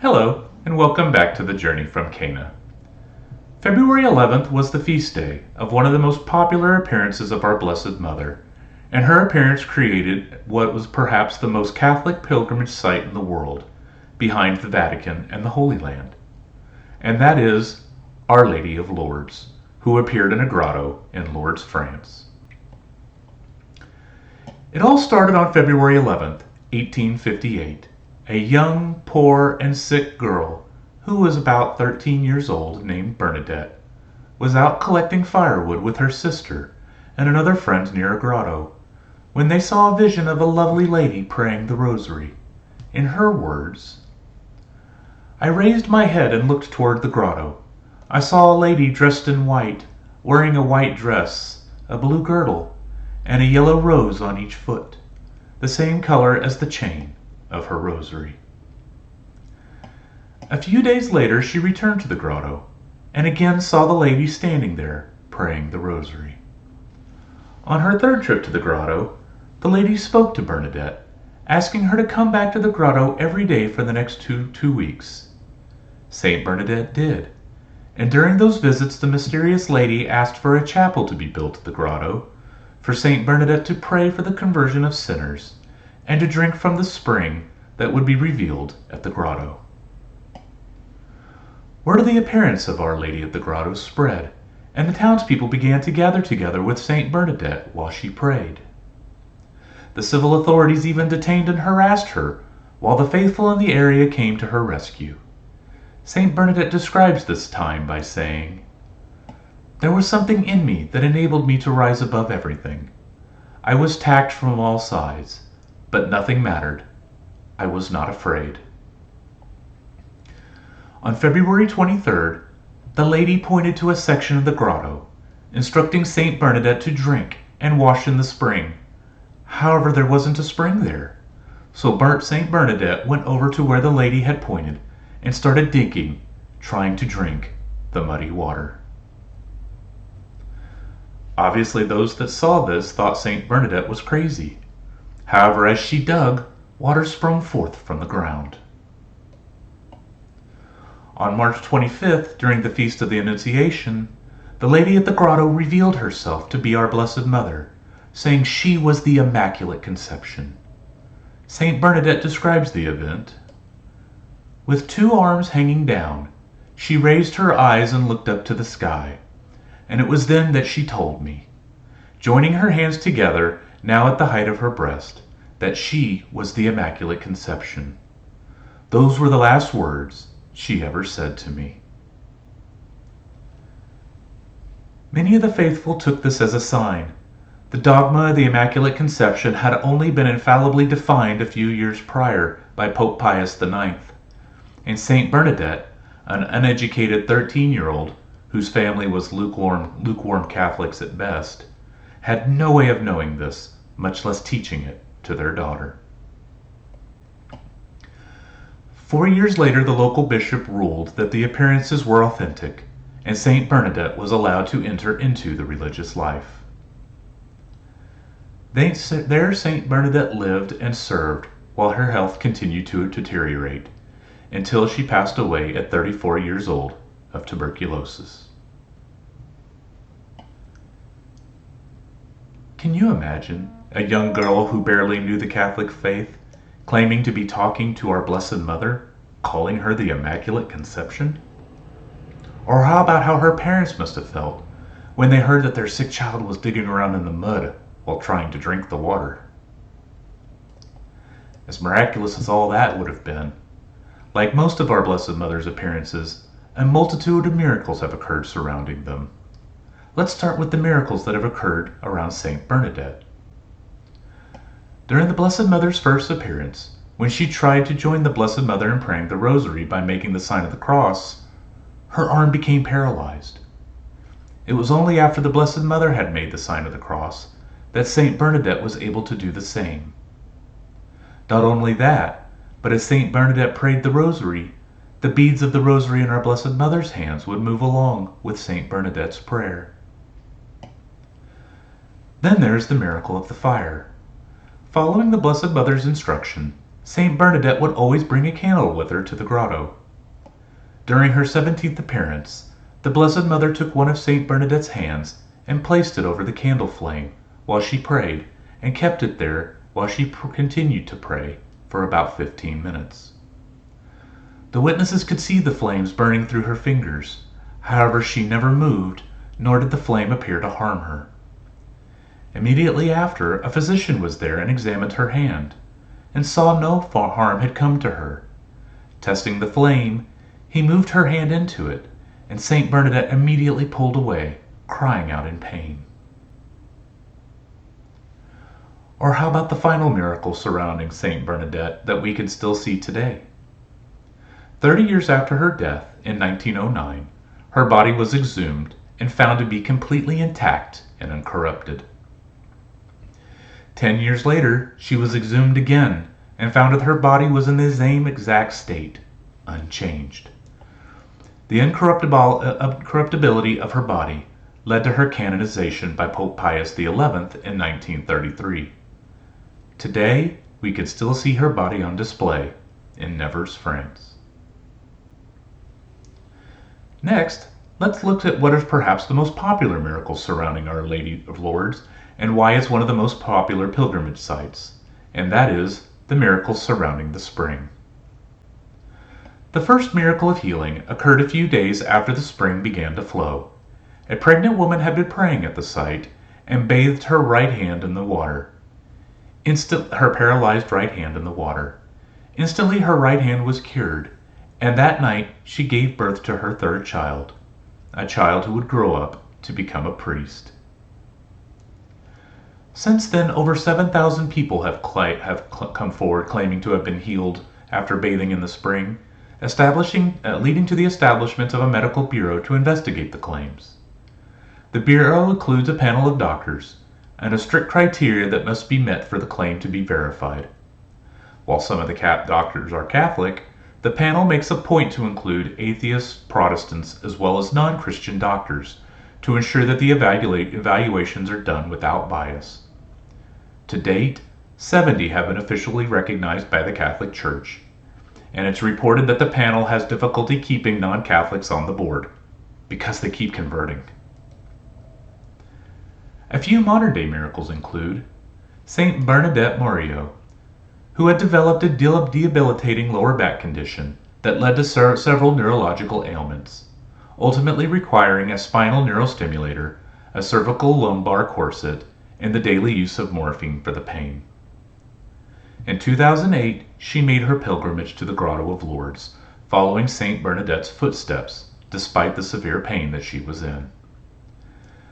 Hello, and welcome back to the Journey from Cana. February 11th was the feast day of one of the most popular appearances of our Blessed Mother, and her appearance created what was perhaps the most Catholic pilgrimage site in the world, behind the Vatican and the Holy Land. And that is Our Lady of Lourdes, who appeared in a grotto in Lourdes, France. It all started on February 11th, 1858. A young, poor, and sick girl, who was about 13 years old, named Bernadette, was out collecting firewood with her sister and another friend near a grotto, when they saw a vision of a lovely lady praying the rosary. In her words, "I raised my head and looked toward the grotto. I saw a lady dressed in white, wearing a white dress, a blue girdle, and a yellow rose on each foot, the same color as the chain of her rosary." A few days later she returned to the grotto, and again saw the lady standing there, praying the rosary. On her third trip to the grotto, the lady spoke to Bernadette, asking her to come back to the grotto every day for the next two weeks. Saint Bernadette did, and during those visits the mysterious lady asked for a chapel to be built at the grotto, for Saint Bernadette to pray for the conversion of sinners, and to drink from the spring that would be revealed at the grotto. Word of the appearance of Our Lady at the grotto spread, and the townspeople began to gather together with Saint Bernadette while she prayed. The civil authorities even detained and harassed her, while the faithful in the area came to her rescue. Saint Bernadette describes this time by saying, "There was something in me that enabled me to rise above everything. I was attacked from all sides, but nothing mattered. I was not afraid." On February 23rd, the lady pointed to a section of the grotto, instructing Saint Bernadette to drink and wash in the spring. However, there wasn't a spring there, so Saint Bernadette went over to where the lady had pointed and started digging, trying to drink the muddy water. Obviously, those that saw this thought Saint Bernadette was crazy. However, as she dug, water sprung forth from the ground. On March 25th, during the Feast of the Annunciation, the lady at the grotto revealed herself to be our Blessed Mother, saying she was the Immaculate Conception. Saint Bernadette describes the event. "With two arms hanging down, she raised her eyes and looked up to the sky, and it was then that she told me, joining her hands together, now at the height of her breast, that she was the Immaculate Conception. Those were the last words she ever said to me." Many of the faithful took this as a sign. The dogma of the Immaculate Conception had only been infallibly defined a few years prior by Pope Pius IX, and Saint Bernadette, an uneducated 13-year-old whose family was lukewarm Catholics at best, had no way of knowing this, much less teaching it to their daughter. 4 years later, the local bishop ruled that the appearances were authentic, and Saint Bernadette was allowed to enter into the religious life. There Saint Bernadette lived and served while her health continued to deteriorate, until she passed away at 34 years old of tuberculosis. Can you imagine a young girl who barely knew the Catholic faith claiming to be talking to our Blessed Mother, calling her the Immaculate Conception? Or how about how her parents must have felt when they heard that their sick child was digging around in the mud while trying to drink the water? As miraculous as all that would have been, like most of our Blessed Mother's appearances, a multitude of miracles have occurred surrounding them. Let's start with the miracles that have occurred around Saint Bernadette. During the Blessed Mother's first appearance, when she tried to join the Blessed Mother in praying the Rosary by making the sign of the cross, her arm became paralyzed. It was only after the Blessed Mother had made the sign of the cross that Saint Bernadette was able to do the same. Not only that, but as Saint Bernadette prayed the Rosary, the beads of the Rosary in our Blessed Mother's hands would move along with Saint Bernadette's prayer. Then there's the miracle of the fire. Following the Blessed Mother's instruction, Saint Bernadette would always bring a candle with her to the grotto. During her 17th appearance, the Blessed Mother took one of Saint Bernadette's hands and placed it over the candle flame while she prayed, and kept it there while she continued to pray for about 15 minutes. The witnesses could see the flames burning through her fingers. However, she never moved, nor did the flame appear to harm her. Immediately after, a physician was there and examined her hand, and saw no harm had come to her. Testing the flame, he moved her hand into it, and Saint Bernadette immediately pulled away, crying out in pain. Or how about the final miracle surrounding Saint Bernadette that we can still see today? 30 years after her death, in 1909, her body was exhumed and found to be completely intact and uncorrupted. 10 years later, she was exhumed again and found that her body was in the same exact state, unchanged. The incorruptibility of her body led to her canonization by Pope Pius XI in 1933. Today, we can still see her body on display in Nevers, France. Next, let's look at what is perhaps the most popular miracle surrounding Our Lady of Lourdes and why it's one of the most popular pilgrimage sites, and that is the miracles surrounding the spring. The first miracle of healing occurred a few days after the spring began to flow. A pregnant woman had been praying at the site and bathed her right hand in the water. Her paralyzed right hand in the water. Instantly her right hand was cured, and that night she gave birth to her third child, a child who would grow up to become a priest. Since then, over 7,000 people have come forward claiming to have been healed after bathing in the spring, leading to the establishment of a medical bureau to investigate the claims. The bureau includes a panel of doctors and a strict criteria that must be met for the claim to be verified. While some of the doctors are Catholic, the panel makes a point to include atheists, Protestants, as well as non-Christian doctors to ensure that the evaluations are done without bias. To date, 70 have been officially recognized by the Catholic Church, and it's reported that the panel has difficulty keeping non-Catholics on the board because they keep converting. A few modern-day miracles include Saint Bernadette Morio, who had developed a debilitating lower back condition that led to several neurological ailments, ultimately requiring a spinal neurostimulator, a cervical lumbar corset, and the daily use of morphine for the pain. In 2008, she made her pilgrimage to the Grotto of Lourdes, following Saint Bernadette's footsteps, despite the severe pain that she was in.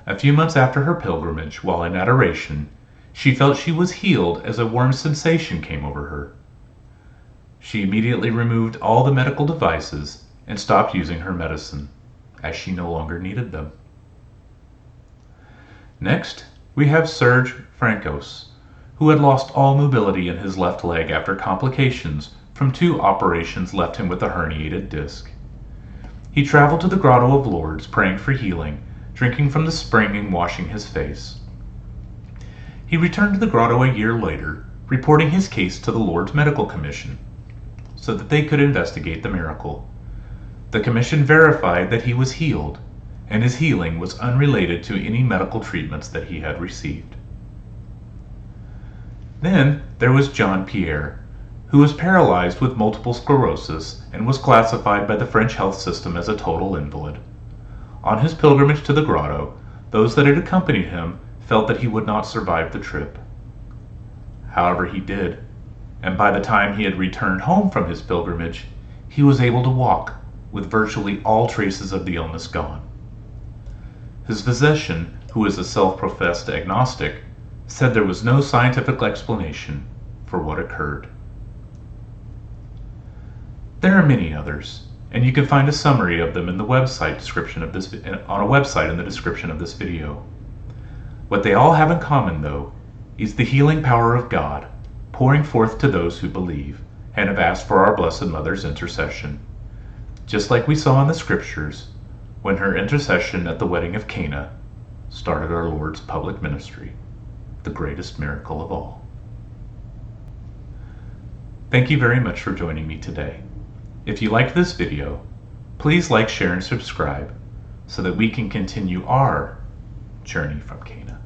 A few months after her pilgrimage, while in adoration, she felt she was healed as a warm sensation came over her. She immediately removed all the medical devices and stopped using her medicine, as she no longer needed them. Next, we have Serge Francos, who had lost all mobility in his left leg after complications from 2 operations left him with a herniated disc. He traveled to the Grotto of Lourdes praying for healing, drinking from the spring and washing his face. He returned to the grotto a year later, reporting his case to the Lourdes Medical Commission so that they could investigate the miracle. The commission verified that he was healed, and his healing was unrelated to any medical treatments that he had received. Then there was John Pierre, who was paralyzed with multiple sclerosis and was classified by the French health system as a total invalid. On his pilgrimage to the grotto, those that had accompanied him felt that he would not survive the trip. However, he did, and by the time he had returned home from his pilgrimage, he was able to walk, with virtually all traces of the illness gone. His physician, who is a self-professed agnostic, said there was no scientific explanation for what occurred. There are many others, and you can find a summary of them in the website description of this on a website in the description of this video. What they all have in common, though, is the healing power of God pouring forth to those who believe and have asked for our Blessed Mother's intercession. Just like we saw in the scriptures, when her intercession at the wedding of Cana started our Lord's public ministry, the greatest miracle of all. Thank you very much for joining me today. If you liked this video, please like, share, and subscribe so that we can continue our journey from Cana.